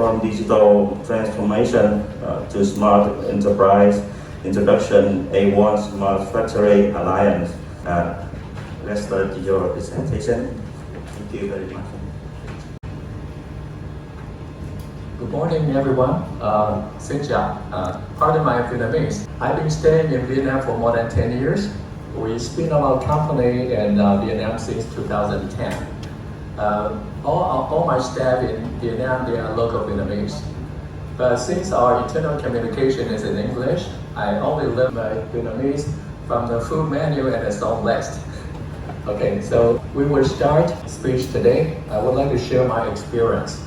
from digital transformation to smart enterprise, introduction A1 Smart Factory Alliance. Let's start your presentation. Thank you very much. Good morning, everyone. Xin chào. Pardon my Vietnamese. I've been staying in Vietnam for more than 10 years. We spin off our company in Vietnam since 2010. All my staff in Vietnam, they are local Vietnamese. But since our internal communication is in English, I only learn my Vietnamese from the food menu and the song list. Okay, so we will start speech today. I would like to share my experience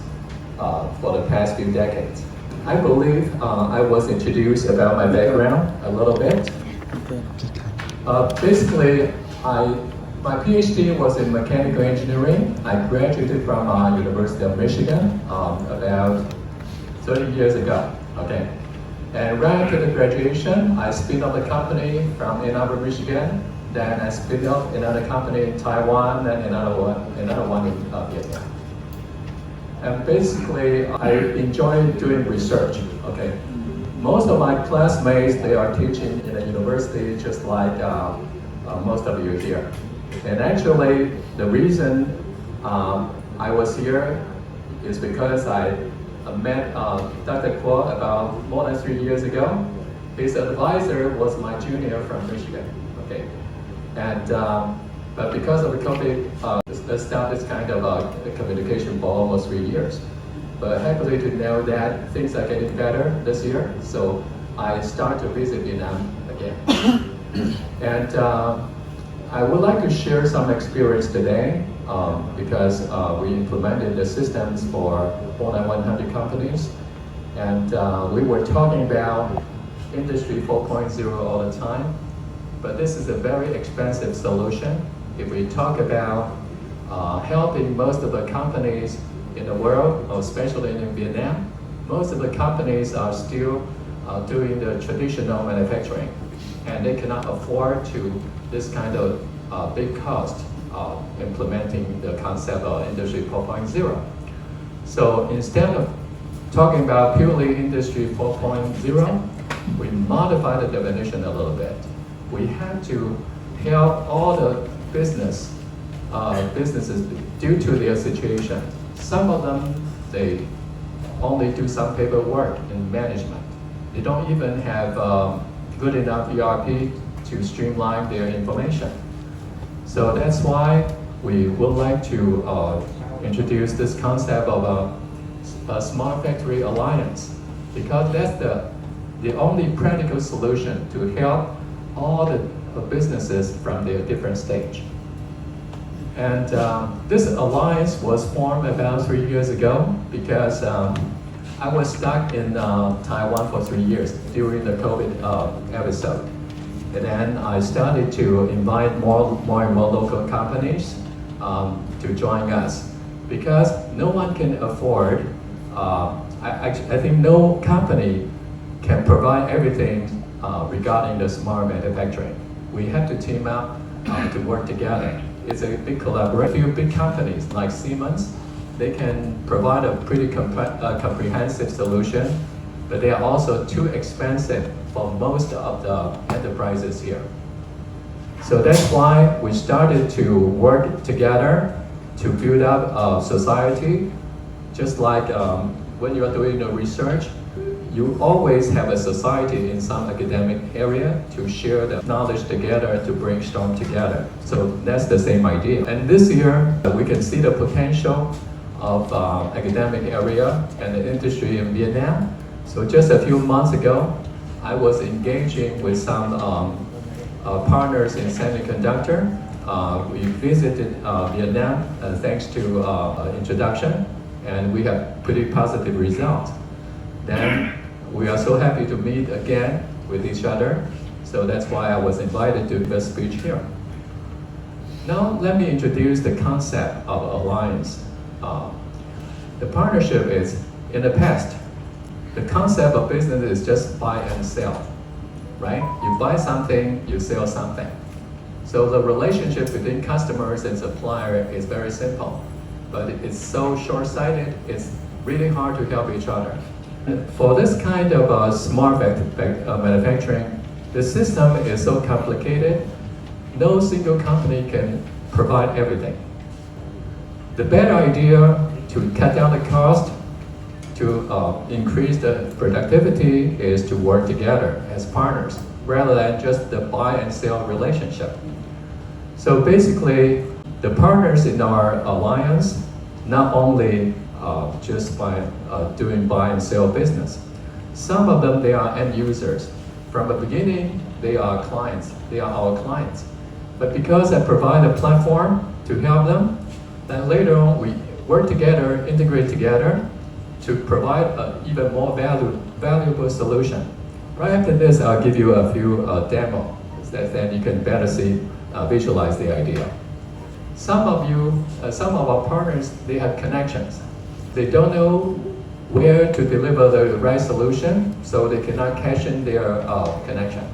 for the past few decades. I believe I was introduced about my background a little bit. Basically, my PhD was in mechanical engineering. I graduated from University of Michigan about 30 years ago. Okay, and right after the graduation, I spun off the company from Ann Arbor, Michigan. Then I spun off another company in Taiwan and another one in Vietnam. And basically, I enjoy doing research. Okay, most of my classmates, they are teaching in a university, just like most of you here. And actually, the reason I was here is because I met Dr. Kuo about more than 3 years ago. His advisor was my junior from Michigan. Okay, and but because of the COVID, established kind of a communication for almost 3 years. But happily to know that things are getting better this year, so I start to visit Vietnam again. And I would like to share some experience today because we implemented the systems for more than 100 companies. And we were talking about Industry 4.0 all the time. But this is a very expensive solution. If we talk about helping most of the companies in the world, especially in Vietnam, most of the companies are still doing the traditional manufacturing, and they cannot afford to this kind of big cost of implementing the concept of Industry 4.0. So instead of talking about purely Industry 4.0, we modify the definition a little bit. We have to help all the businesses due to their situation. Some of them, they only do some paperwork in management. They don't even have good enough ERP to streamline their information. So that's why we would like to introduce this concept of a Smart Factory Alliance, because that's the only practical solution to help all the businesses from their different stage. And this alliance was formed about 3 years ago because I was stuck in Taiwan for 3 years during the COVID episode. And then I started to invite more and more local companies to join us because no one can afford, I think no company can provide everything regarding the smart manufacturing. We have to team up to work together. It's a big collaboration. A few big companies like Siemens, they can provide a pretty comprehensive solution, but they are also too expensive for most of the enterprises here. So that's why we started to work together to build up a society. Just like when you are doing the research, you always have a society in some academic area to share the knowledge together, to brainstorm together. So that's the same idea. And this year, we can see the potential of academic area and the industry in Vietnam. So just a few months ago, I was engaging with some partners in semiconductor. We visited Vietnam thanks to introduction, and we have pretty positive results. Then we are so happy to meet again with each other. So that's why I was invited to give a speech here. Now let me introduce the concept of alliance. The partnership is, in the past, the concept of business is just buy and sell, right? You buy something, you sell something. So the relationship between customers and supplier is very simple, but it's so short-sighted, it's really hard to help each other. For this kind of smart manufacturing, the system is so complicated, no single company can provide everything. The better idea to cut down the cost, to increase the productivity, is to work together as partners rather than just the buy and sell relationship. So basically, the partners in our alliance not only just by doing buy and sell business. Some of them, they are end users. From the beginning, they are clients. They are our clients. But because I provide a platform to help them, then later on we work together, integrate together to provide an even more valuable solution. Right after this, I'll give you a few demos that then you can better see, visualize the idea. Some of our partners, they have connections. They don't know where to deliver the right solution, so they cannot cash in their connection.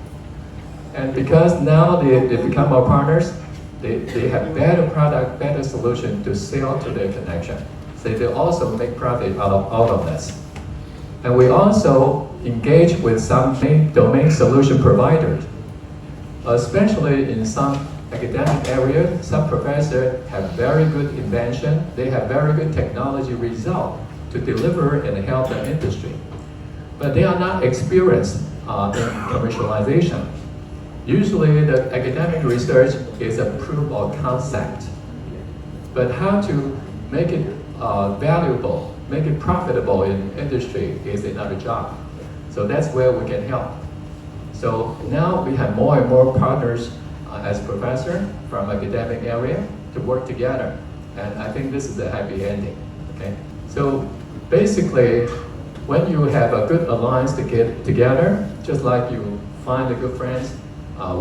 And because now they become our partners, they have better product, better solution to sell to their connection. So they also make profit out of this. And we also engage with some domain solution providers, especially in some academic area. Some professors have very good invention, they have very good technology result to deliver and help the industry. But they are not experienced in commercialization. Usually the academic research is a proof of concept. But how to make it valuable, make it profitable in industry is another job. So that's where we can help. So now we have more and more partners as professor from academic area to work together. And I think this is a happy ending, okay? So basically, when you have a good alliance to get together, just like you find a good friends,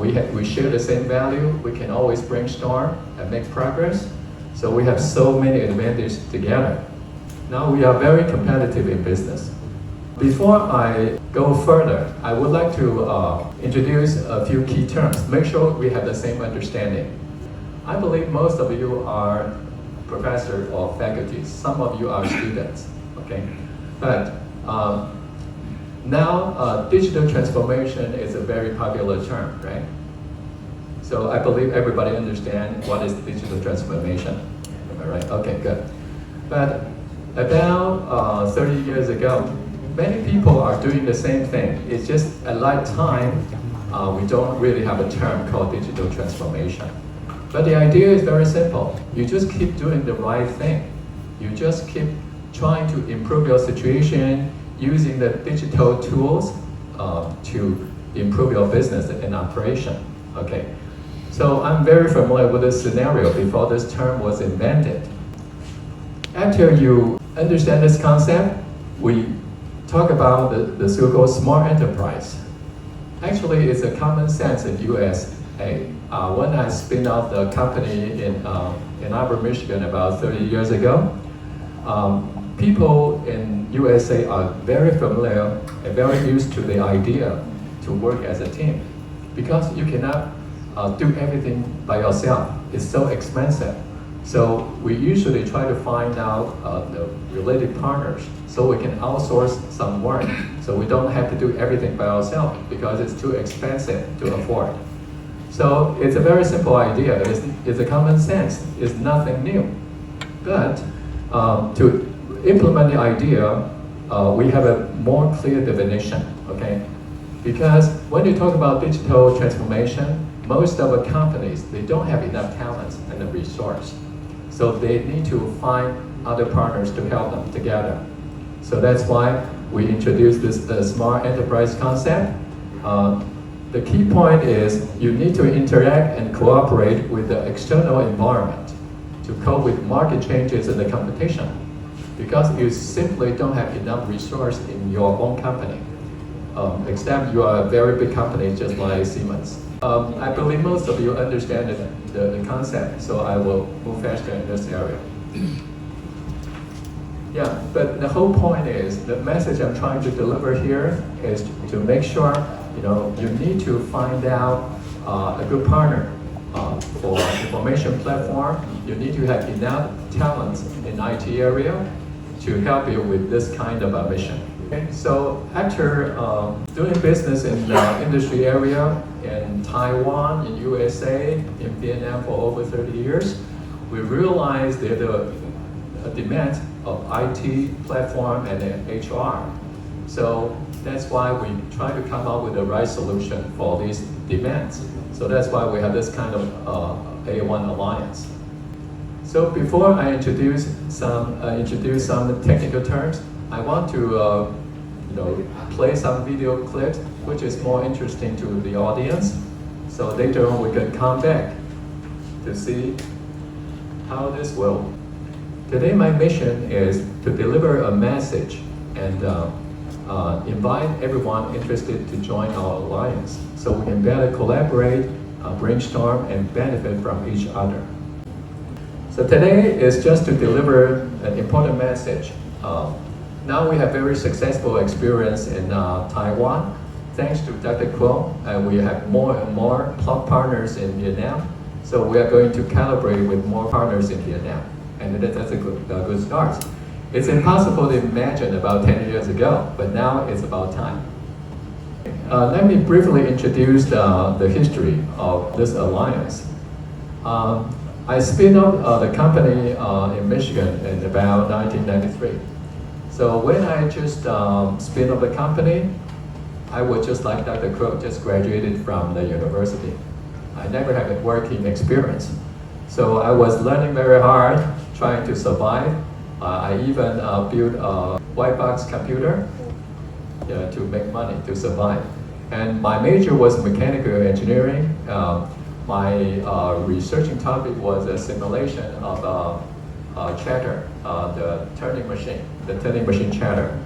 we share the same value, we can always brainstorm and make progress. So we have so many advantages together. Now we are very competitive in business. Before I go further, I would like to introduce a few key terms. Make sure we have the same understanding. I believe most of you are professors or faculty. Some of you are students, okay? But now digital transformation is a very popular term, right? So I believe everybody understands what is digital transformation. Am I right? Okay, good. But about 30 years ago, many people are doing the same thing. It's just at that time, we don't really have a term called digital transformation. But the idea is very simple. You just keep doing the right thing. You just keep trying to improve your situation using the digital tools to improve your business and operation. Okay. So I'm very familiar with this scenario before this term was invented. After you understand this concept, we talk about the so-called smart enterprise. Actually, it's a common sense in USA. When I spin off the company in Ann Arbor, Michigan about 30 years ago, people in USA are very familiar and very used to the idea to work as a team. Because you cannot do everything by yourself. It's so expensive. So we usually try to find out the related partners so we can outsource some work. So we don't have to do everything by ourselves because it's too expensive to afford. So it's a very simple idea. It's a common sense. It's nothing new. But to implement the idea, we have a more clear definition, okay? Because when you talk about digital transformation, most of the companies, they don't have enough talents and the resource. So they need to find other partners to help them together. So that's why we introduced this smart enterprise concept. The key point is you need to interact and cooperate with the external environment to cope with market changes and the competition. Because you simply don't have enough resource in your own company. Except you are a very big company just like Siemens. I believe most of you understand the concept, so I will move faster in this area. Yeah, but the whole point is, the message I'm trying to deliver here is to make sure, you need to find out a good partner for information platform. You need to have enough talents in IT area to help you with this kind of a mission. Okay, so after doing business in the industry area in Taiwan, in USA, in Vietnam for over 30 years, we realized there's a demand of IT platform and HR. So that's why we try to come up with the right solution for these demands. So that's why we have this kind of A1 alliance. So before I introduce some technical terms, I want to play some video clips which is more interesting to the audience. So later on we can come back to see how this will. Today my mission is to deliver a message and invite everyone interested to join our alliance so we can better collaborate, brainstorm, and benefit from each other. So today is just to deliver an important message. Now we have very successful experience in Taiwan. Thanks to Dr. Kuo, we have more and more partners in Vietnam. So we are going to collaborate with more partners in Vietnam. And that's a good start. It's impossible to imagine about 10 years ago, but now it's about time. Let me briefly introduce the history of this alliance. I spin up the company in Michigan in about 1993. So when I just spin up the company, I was just like Dr. Kuo, just graduated from the university. I never had a working experience. So I was learning very hard, trying to survive. I even built a white box computer to make money, to survive. And my major was mechanical engineering. My researching topic was a simulation of a chatter, the turning machine chatter.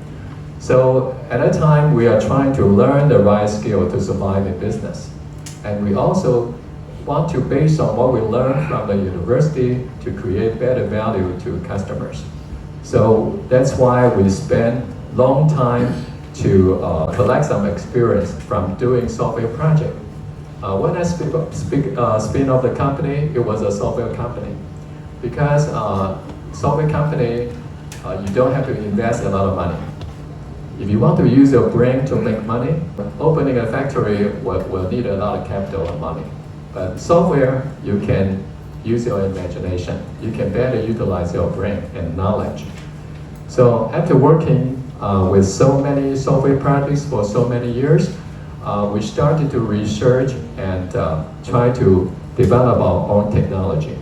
So at that time, we are trying to learn the right skill to survive in business. And we also want to, based on what we learned from the university, to create better value to customers. So that's why we spend long time to collect some experience from doing software project. When I spin off the company, it was a software company. Because software company, you don't have to invest a lot of money. If you want to use your brain to make money, opening a factory will need a lot of capital and money. But software, you can use your imagination. You can better utilize your brain and knowledge. So after working with so many software projects for so many years, we started to research and try to develop our own technology.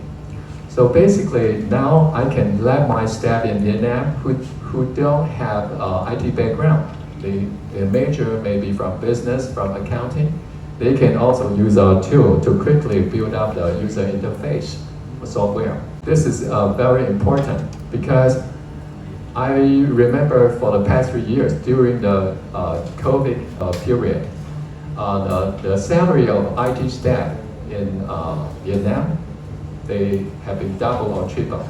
So basically, now I can let my staff in Vietnam who don't have IT background. They major maybe from business, from accounting. They can also use our tool to quickly build up the user interface software. This is very important because I remember for the past 3 years during the COVID period, the salary of IT staff in Vietnam, they have been double or triple.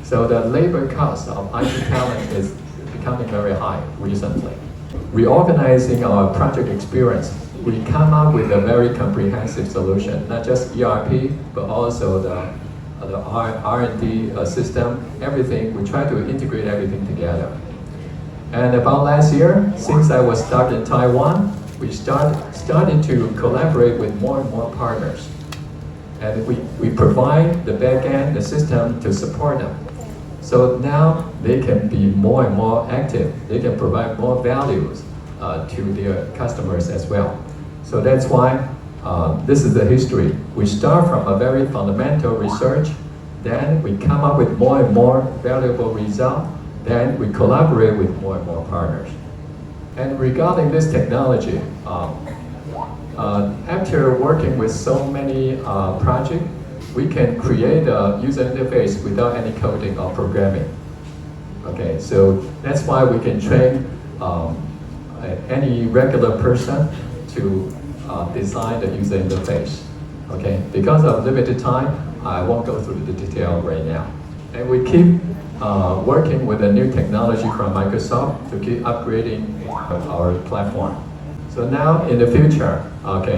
So the labor cost of IT talent is becoming very high recently. Reorganizing our project experience, we come up with a very comprehensive solution, not just ERP, but also the R&D system, everything. We try to integrate everything together. And about last year, since I was stuck in Taiwan, we started to collaborate with more and more partners. And we provide the back end, the system to support them. So now they can be more and more active. They can provide more values to their customers as well. So that's why this is the history. We start from a very fundamental research, then we come up with more and more valuable results, then we collaborate with more and more partners. And regarding this technology, after working with so many projects, we can create a user interface without any coding or programming. Okay, so that's why we can train any regular person to design the user interface. Okay, because of limited time, I won't go through the detail right now. And we keep working with a new technology from Microsoft to keep upgrading our platform. So now in the future, okay,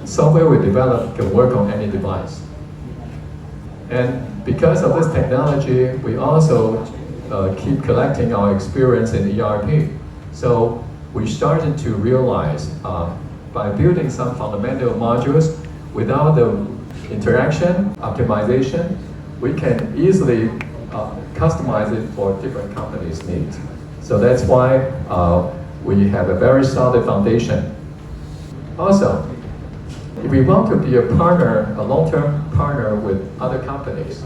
software we develop can work on any device. And because of this technology, we also keep collecting our experience in ERP. So we started to realize by building some fundamental modules without the interaction, optimization, we can easily customize it for different companies' needs. So that's why we have a very solid foundation. Also, if we want to be a partner, a long-term partner with other companies,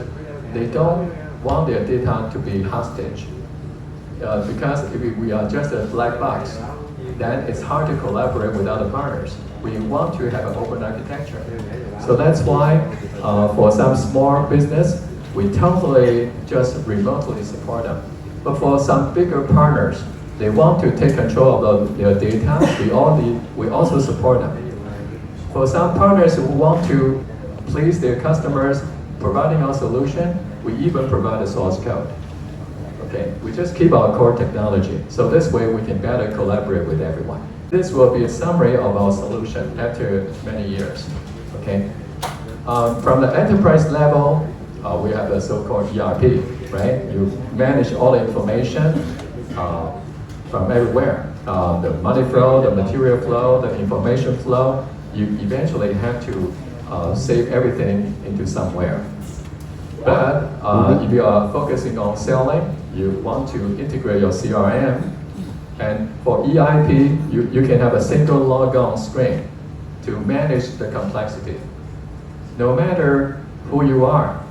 they don't want their data to be hostage. Because if we are just a black box, then it's hard to collaborate with other partners. We want to have an open architecture. So that's why for some small business, we totally just remotely support them. But for some bigger partners, they want to take control of their data, we also support them. For some partners who want to please their customers, providing our solution, we even provide a source code. Okay, we just keep our core technology. So this way we can better collaborate with everyone. This will be a summary of our solution after many years. Okay, from the enterprise level, we have the so-called ERP, right? You manage all the information from everywhere. The money flow, the material flow, the information flow. You eventually have to save everything into somewhere. But if you are focusing on selling, you want to integrate your CRM. And for EIP, you can have a single logon screen to manage the complexity. No matter who you are,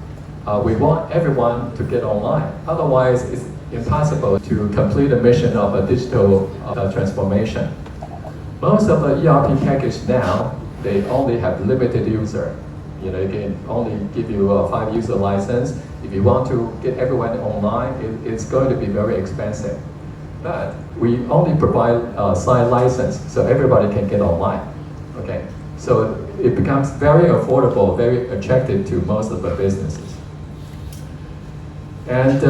we want everyone to get online. Otherwise, it's impossible to complete the mission of a digital transformation. Most of the ERP package now, they only have limited user. You know, you can only give you a 5-user license. If you want to get everyone online, it's going to be very expensive. But we only provide a site license so everybody can get online. Okay, so it becomes very affordable, very attractive to most of the businesses. And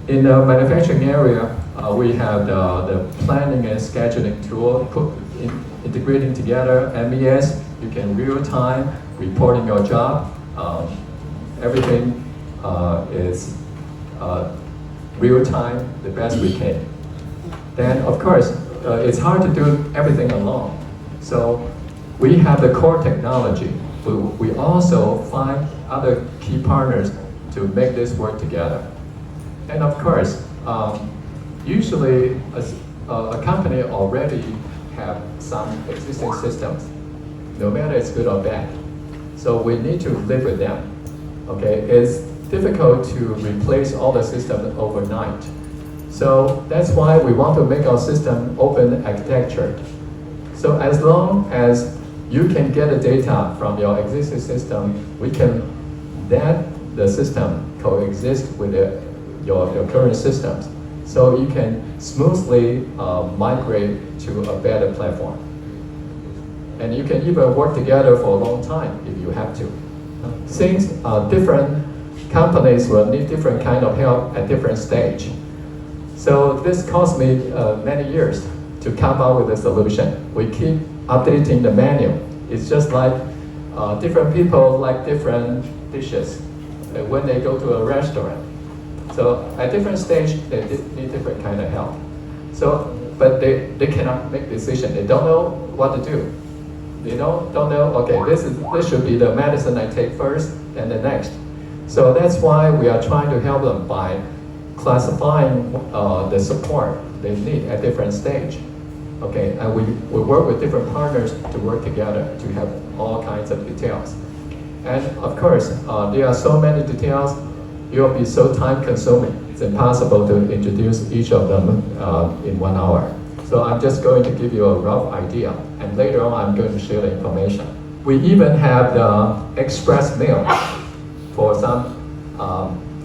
in the manufacturing area, we have the planning and scheduling tool, integrating together MES. You can real-time reporting your job. Everything is real-time, the best we can. Then, of course, it's hard to do everything alone. So we have the core technology. We also find other key partners to make this work together. And of course, usually a company already have some existing systems, no matter it's good or bad. So we need to live with them. Okay, it's difficult to replace all the systems overnight. So that's why we want to make our system open architecture. So as long as you can get the data from your existing system, we can let the system coexist with your current systems. So you can smoothly migrate to a better platform. And you can even work together for a long time if you have to. Since different companies will need different kind of help at different stage. So this cost me many years to come up with a solution. We keep updating the menu. It's just like different people like different dishes when they go to a restaurant. So at different stage, they need different kind of help. So, but they cannot make decision. They don't know what to do. They don't know, okay, this should be the medicine I take first, and the next. So that's why we are trying to help them by classifying the support they need at different stage. Okay, and we work with different partners to work together to have all kinds of details. And of course, there are so many details, it will be so time consuming. It's impossible to introduce each of them in 1 hour. So I'm just going to give you a rough idea, and later on I'm going to share the information. We even have the express mail for some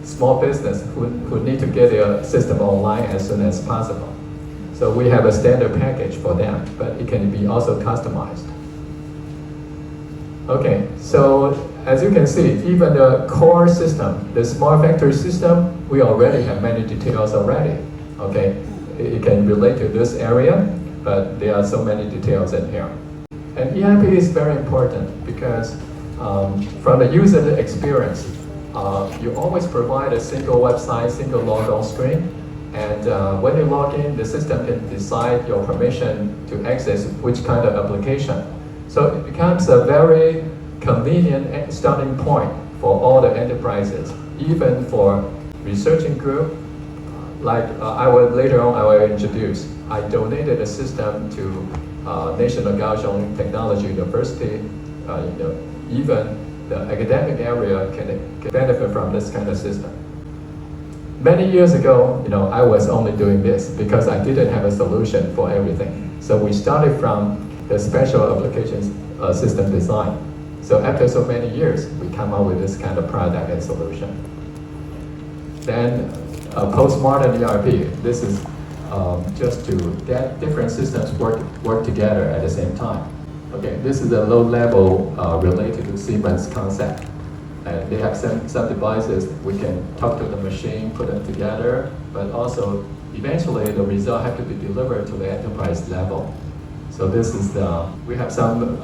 small business who need to get their system online as soon as possible. So we have a standard package for them, but it can be also customized. Okay, so as you can see, even the core system, the smart factory system, we already have many details already. Okay, it can relate to this area, but there are so many details in here. And EIP is very important because from the user experience, you always provide a single website, single logon screen, and when you log in, the system can decide your permission to access which kind of application. So it becomes a very convenient starting point for all the enterprises, even for researching group. Like later on I will introduce. I donated a system to National Kaohsiung Technology University. Even the academic area can benefit from this kind of system. Many years ago, I was only doing this because I didn't have a solution for everything. So we started from the special applications system design. So after so many years, we come up with this kind of product and solution. Then postmodern ERP. This is just to get different systems work together at the same time. Okay, this is a low level related to Siemens concept. And they have some devices we can talk to the machine, put them together, but also eventually the result have to be delivered to the enterprise level. So this is we have some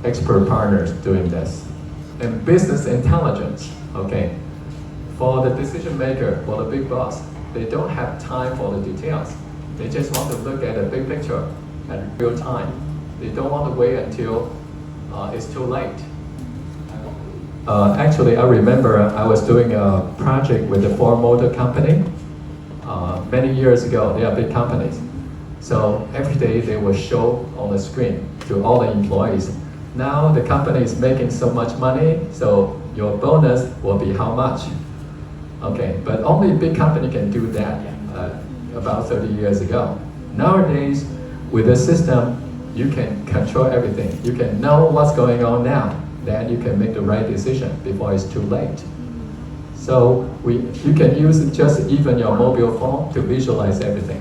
expert partners doing this. And business intelligence, okay. For the decision maker, for the big boss, they don't have time for the details. They just want to look at the big picture at real time. They don't want to wait until it's too late. Actually, I remember I was doing a project with the Ford Motor Company many years ago. They are big companies. So every day they will show on the screen to all the employees. Now the company is making so much money, so your bonus will be how much? Okay, but only a big company can do that about 30 years ago. Nowadays, with the system, you can control everything. You can know what's going on now. Then you can make the right decision before it's too late. So you can use just even your mobile phone to visualize everything.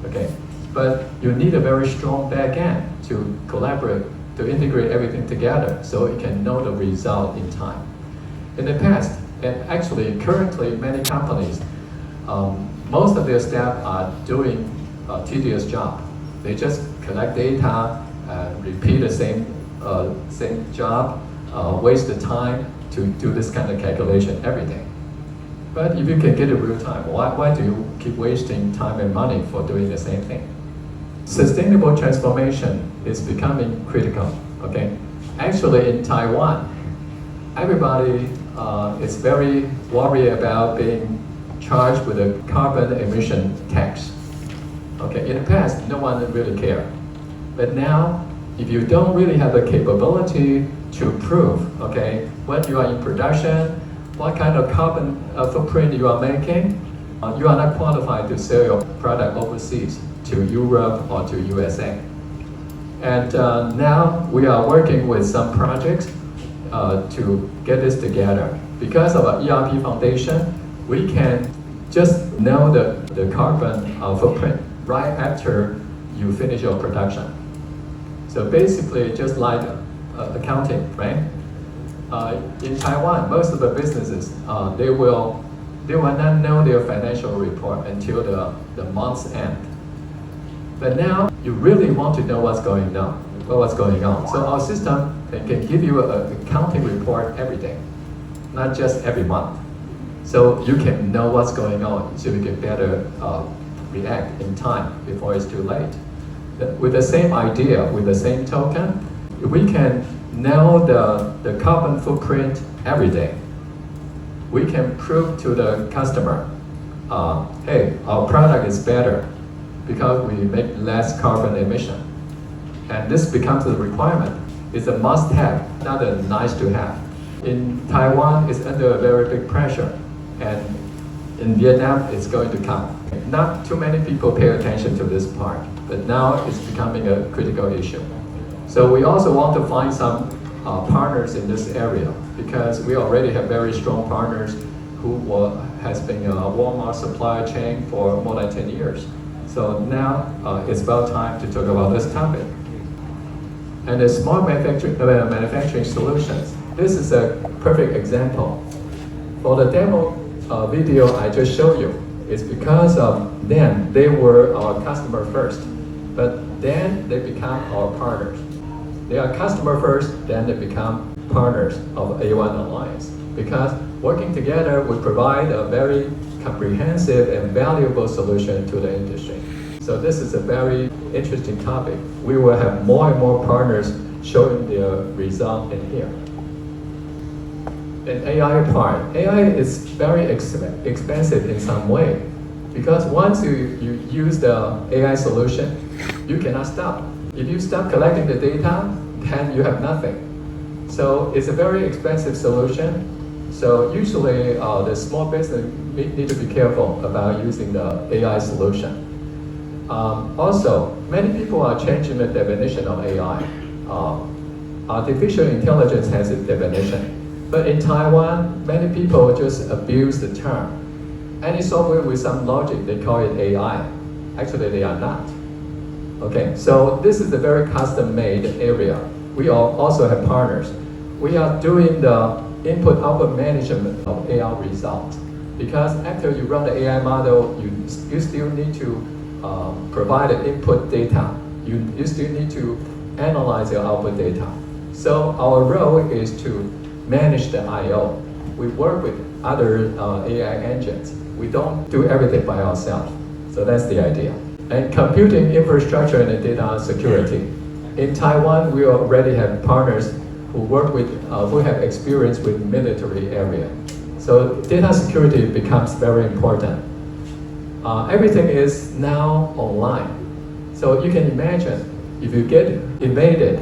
Okay, but you need a very strong back end to collaborate, to integrate everything together so you can know the result in time. In the past, and actually currently many companies, most of their staff are doing a tedious job. They just collect data, repeat the same job, waste the time to do this kind of calculation every day. But if you can get it real time, why do you keep wasting time and money for doing the same thing? Sustainable transformation is becoming critical, okay? Actually in Taiwan, everybody is very worried about being charged with a carbon emission tax. Okay, in the past, no one really cared. But now, if you don't really have the capability to prove, okay, when you are in production, what kind of carbon footprint you are making, you are not qualified to sell your product overseas to Europe or to USA. And now we are working with some projects to get this together. Because of our ERP foundation, we can just know the carbon footprint right after you finish your production. So basically, just like accounting, right? In Taiwan, most of the businesses, they will not know their financial report until the month's end. But now, you really want to know what's going on. So our system can give you an accounting report every day, not just every month. So you can know what's going on, so you can better react in time before it's too late. With the same idea, with the same token, we can know the carbon footprint every day. We can prove to the customer, hey, our product is better because we make less carbon emission. And this becomes a requirement. It's a must-have, not a nice-to-have. In Taiwan, it's under a very big pressure. And in Vietnam, it's going to come. Not too many people pay attention to this part, but now it's becoming a critical issue. So we also want to find some partners in this area because we already have very strong partners who has been a Walmart supply chain for more than 10 years. So now it's about time to talk about this topic. And the smart manufacturing solutions. This is a perfect example. For the demo video I just showed you, it's because of them, they were our customer first, but then they become our partners. They are customer first, then they become partners of A1 Alliance, because working together would provide a very comprehensive and valuable solution to the industry. So this is a very interesting topic. We will have more and more partners showing their result in here. An AI part. AI is very expensive in some way, because once you use the AI solution, you cannot stop. If you stop collecting the data, then you have nothing. So it's a very expensive solution. So usually the small business need to be careful about using the AI solution. Also, many people are changing the definition of AI. Artificial intelligence has a definition. But in Taiwan, many people just abuse the term. Any software with some logic, they call it AI. Actually, they are not. Okay, so this is a very custom-made area. We also have partners. We are doing the input-output management of AI results. Because after you run the AI model, you still need to provide the input data. You still need to analyze your output data. So our role is to manage the I/O. We work with other AI engines. We don't do everything by ourselves. So that's the idea. And computing infrastructure and data security. In Taiwan, we already have partners who work with, who have experience with military area. So data security becomes very important. Everything is now online. So you can imagine, if you get invaded,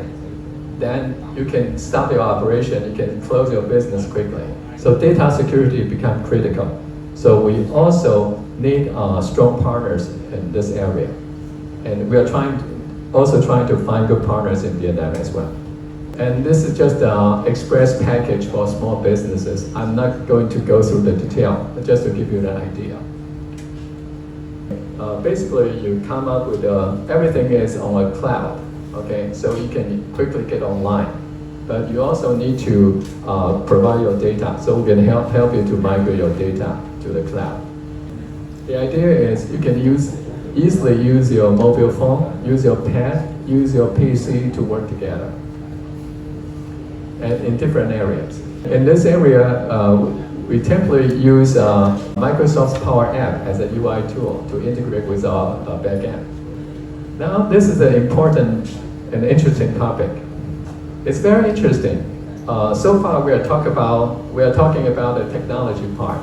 then you can stop your operation, you can close your business quickly. So data security becomes critical. So we also need strong partners in this area. And we are also trying to find good partners in Vietnam as well. And this is just an express package for small businesses. I'm not going to go through the detail, but just to give you an idea. Basically, you come up with everything is on a cloud. Okay, so you can quickly get online, but you also need to provide your data, so we can help you to migrate your data to the cloud. The idea is you can easily use your mobile phone, use your pad, use your PC to work together, and in different areas. In this area, we typically use Microsoft's Power App as a UI tool to integrate with our backend. Now, this is an important and interesting topic. It's very interesting. So far, we are talking about the technology part,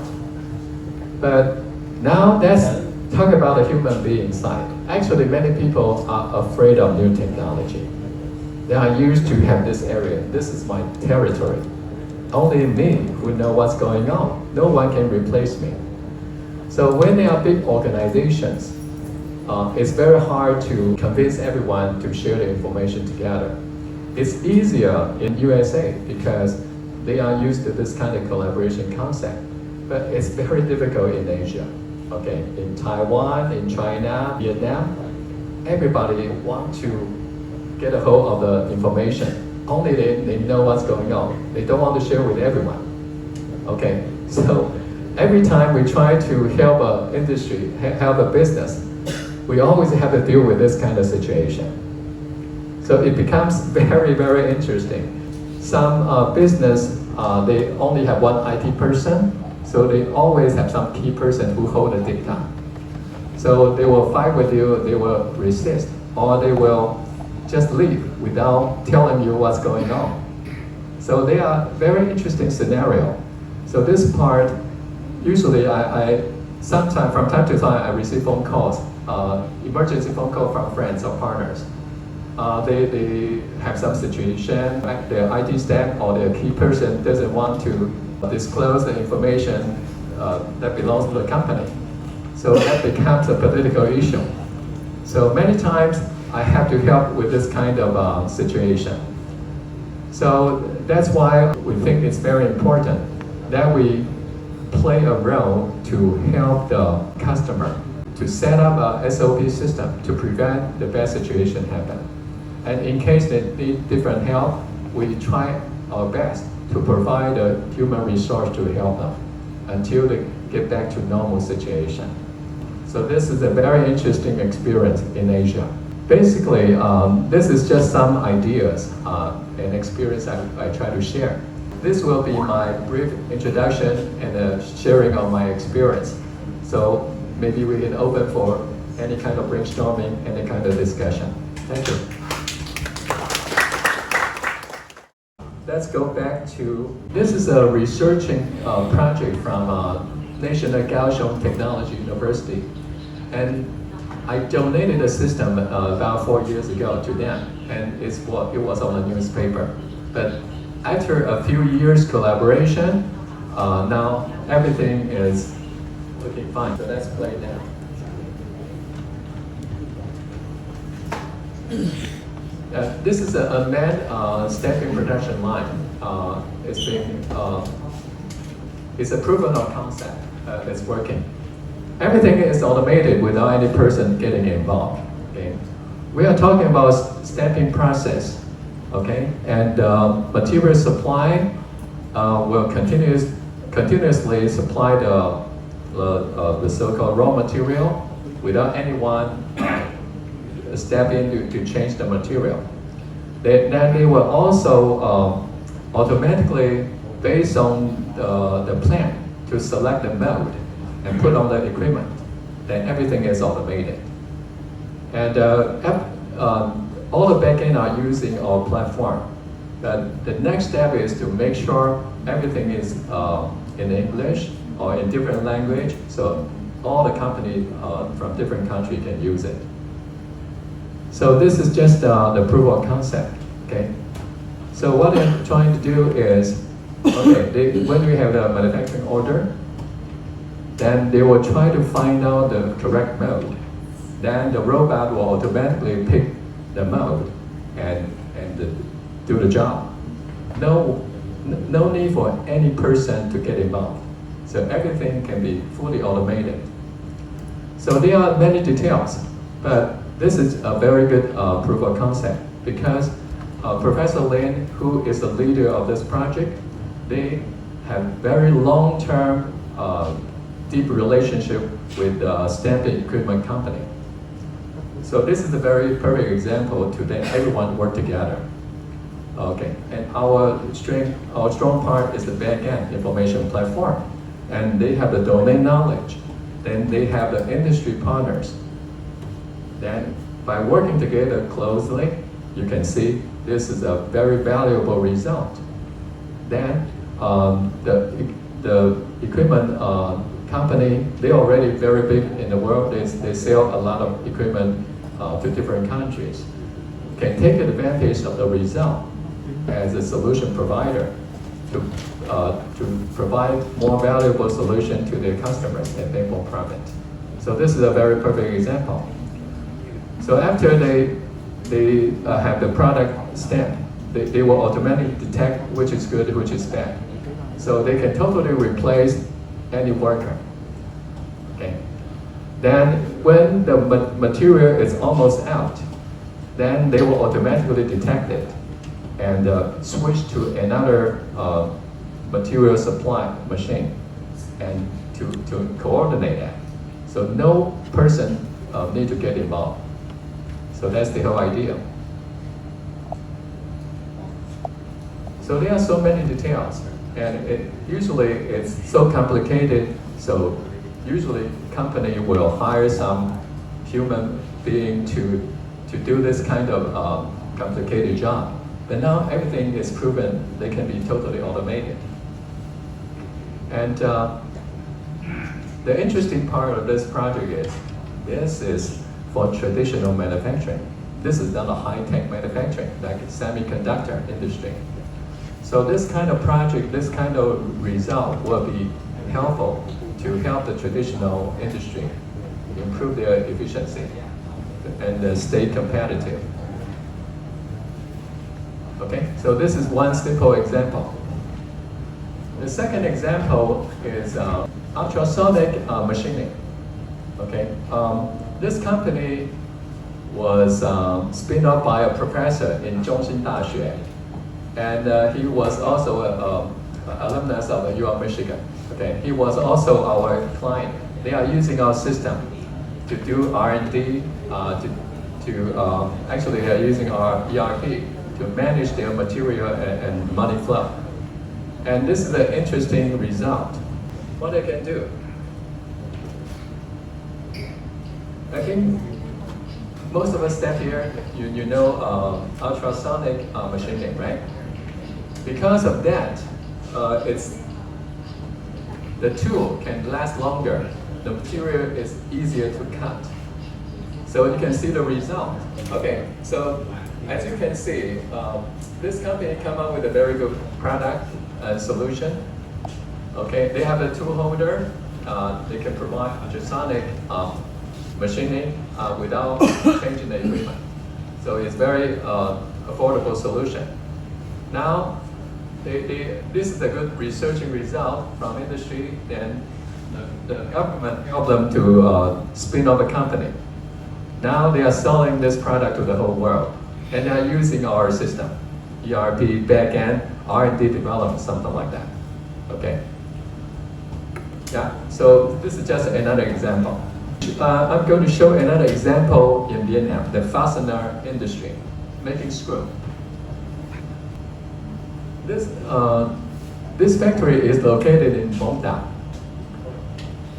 but now let's talk about the human being side. Actually, many people are afraid of new technology. They are used to have this area. This is my territory. Only me who know what's going on. No one can replace me. So when there are big organizations, it's very hard to convince everyone to share the information together. It's easier in USA because they are used to this kind of collaboration concept, but it's very difficult in Asia. Okay, in Taiwan, in China, Vietnam, everybody wants to get a hold of the information. Only they know what's going on. They don't want to share with everyone. Okay, so every time we try to help an industry, help a business, we always have to deal with this kind of situation. So it becomes very, very interesting. Some business, they only have one IT person, so they always have some key person who hold the data. So they will fight with you, they will resist, or they will just leave without telling you what's going on. So they are very interesting scenario. So this part, usually sometimes from time to time I receive phone calls, emergency phone call from friends or partners. They have some situation, like their IT staff or their key person doesn't want to disclose the information that belongs to the company. So that becomes a political issue. So many times I have to help with this kind of situation. So that's why we think it's very important that we play a role to help the customer to set up a SOP system to prevent the bad situation happen. And in case they need different help, we try our best to provide a human resource to help them until they get back to normal situation. So this is a very interesting experience in Asia. Basically, this is just some ideas. and experience I try to share. This will be my brief introduction and sharing of my experience. So maybe we can open for any kind of brainstorming, any kind of discussion. Thank you. Let's go back to, this is a researching project from National Kaohsiung Technology University. And I donated a system about 4 years ago to them, and it was on the newspaper. But after a few years collaboration, now everything is looking fine. So let's play now. This is a manned stamping production line. It's a proven concept. It's working. Everything is automated without any person getting involved. Okay, we are talking about stamping process. Okay, and material supply will continuously supply the so-called raw material without anyone step in to change the material. Then they will also automatically, based on the plan, to select the mode and put on the equipment. Then everything is automated. And all the backend are using our platform. But the next step is to make sure everything is in English or in different language, so all the companies from different countries can use it. So this is just the proof of concept, okay? So what I'm trying to do is, okay, when we have the manufacturing order, then they will try to find out the correct mode. Then the robot will automatically pick the mode and do the job. No need for any person to get involved. So everything can be fully automated. So there are many details, but this is a very good proof of concept because Professor Lin, who is the leader of this project, they have very long-term, deep relationship with the stamping equipment company. So this is a very perfect example to let everyone work together. Okay, and our strong part is the back-end information platform, and they have the domain knowledge. Then they have the industry partners. Then by working together closely, you can see this is a very valuable result. Then the equipment company, they're already very big in the world. They sell a lot of equipment to different countries. Can take advantage of the result as a solution provider to provide more valuable solution to their customers and make more profit. So this is a very perfect example. So after they have the product stamped, they will automatically detect which is good, which is bad. So they can totally replace any worker. Okay. Then when the material is almost out, then they will automatically detect it and switch to another material supply machine and to coordinate that. So no person need to get involved. So that's the whole idea. So there are so many details, and usually it's so complicated. So usually company will hire some human being to do this kind of complicated job. But now everything is proven they can be totally automated. And the interesting part of this project is, this is for traditional manufacturing. This is not a high-tech manufacturing, like semiconductor industry. So this kind of project, this kind of result will be helpful to help the traditional industry improve their efficiency and stay competitive. Okay, so this is one simple example. The second example is ultrasonic machining. Okay, this company was spun off by a professor in Zhongxin Daxue, and he was also an alumnus of UL Michigan. Okay, he was also our client. They are using our system to do R&D. Actually, they are using our ERP to manage their material and money flow. And this is an interesting result. What they can do. I think most of us step here, you know ultrasonic machining, right? Because of that, the tool can last longer. The material is easier to cut. So you can see the result. Okay, so as you can see, this company come up with a very good product and solution. Okay, they have a tool holder. They can provide ultrasonic machining without changing the equipment. So it's very affordable solution. Now, this is a good researching result from industry. Then the government helped them to spin off a company. Now they are selling this product to the whole world, and they are using our system, ERP, backend, R&D development, something like that. Okay. Yeah. So this is just another example. I'm going to show another example in Vietnam, the fastener industry, making screw. This factory is located in Mông Đảo.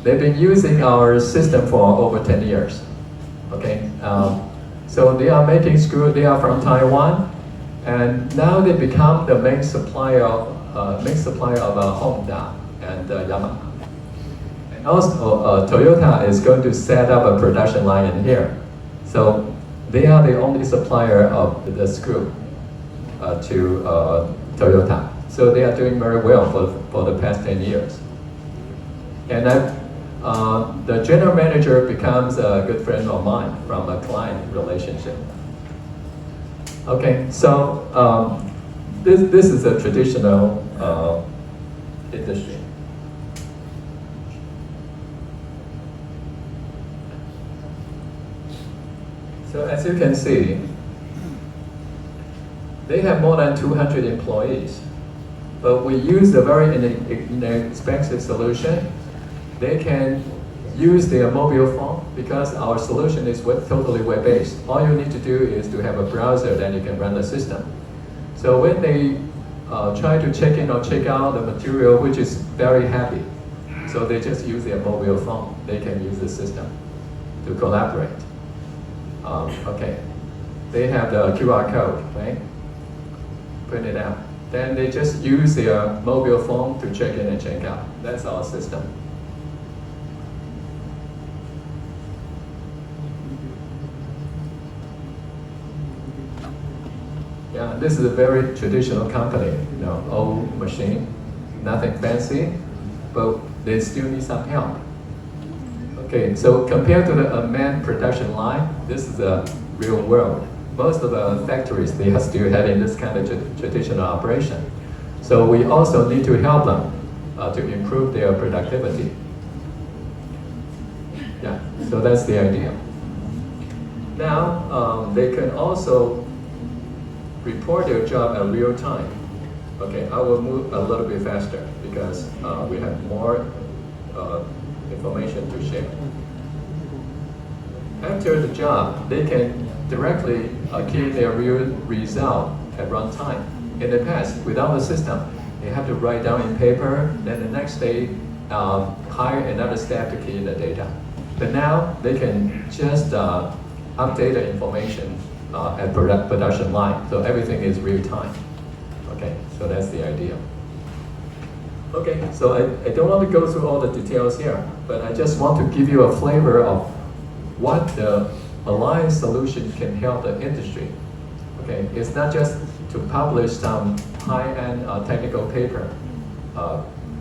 They've been using our system for over 10 years. Okay, so they are making screw. They are from Taiwan, and now they become the main supplier of Honda and Yamaha. And also, Toyota is going to set up a production line in here. So they are the only supplier of the screw to Toyota. So they are doing very well for the past 10 years. And the general manager becomes a good friend of mine from a client relationship. Okay, so this is a traditional industry. So as you can see, they have more than 200 employees, but we use a very inexpensive solution. They can use their mobile phone because our solution is totally web-based. All you need to do is to have a browser, then you can run the system. So when they try to check in or check out the material, which is very heavy, so they just use their mobile phone. They can use the system to collaborate. Okay, they have the QR code, right? Print it out. Then they just use their mobile phone to check in and check out. That's our system. Yeah, this is a very traditional company, you know, old machine, nothing fancy, but they still need some help. Okay, so compared to the manned production line, this is the real world. Most of the factories, they are still having this kind of traditional operation. So we also need to help them to improve their productivity. Yeah, so that's the idea. Now, they can also report their job at real time. Okay, I will move a little bit faster because we have more information to share. After the job, they can directly key their real result at runtime. In the past, without the system, they have to write down in paper, then the next day hire another staff to key in the data. But now they can just update the information at production line, so everything is real time. Okay, so that's the idea. Okay, so I don't want to go through all the details here, but I just want to give you a flavor of what the Alliance solution can help the industry. Okay, it's not just to publish some high-end technical paper,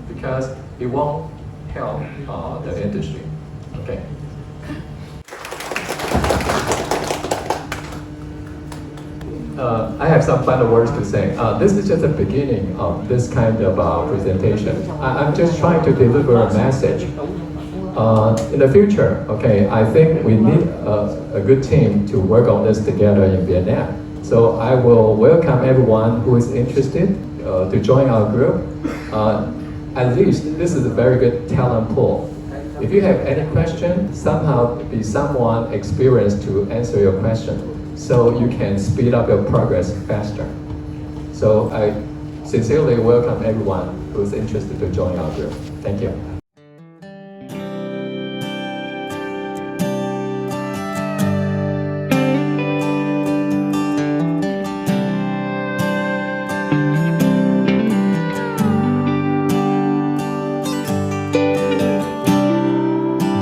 because it won't help the industry. Okay. I have some final words to say. This is just the beginning of this kind of presentation. I'm just trying to deliver a message. In the future, okay, I think we need a good team to work on this together in Vietnam. So I will welcome everyone who is interested to join our group. At least this is a very good talent pool. If you have any question, somehow be someone experienced to answer your question. so you can speed up your progress faster. So I sincerely welcome everyone who's interested to join our group. Thank you.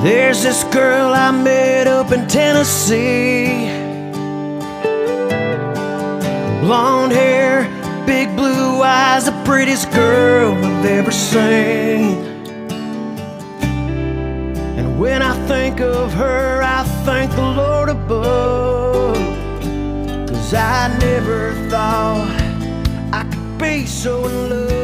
There's this girl I met up in Tennessee. Blonde hair, big blue eyes, the prettiest girl I've ever seen. And when I think of her, I thank the Lord above, 'cause I never thought I could be so in love.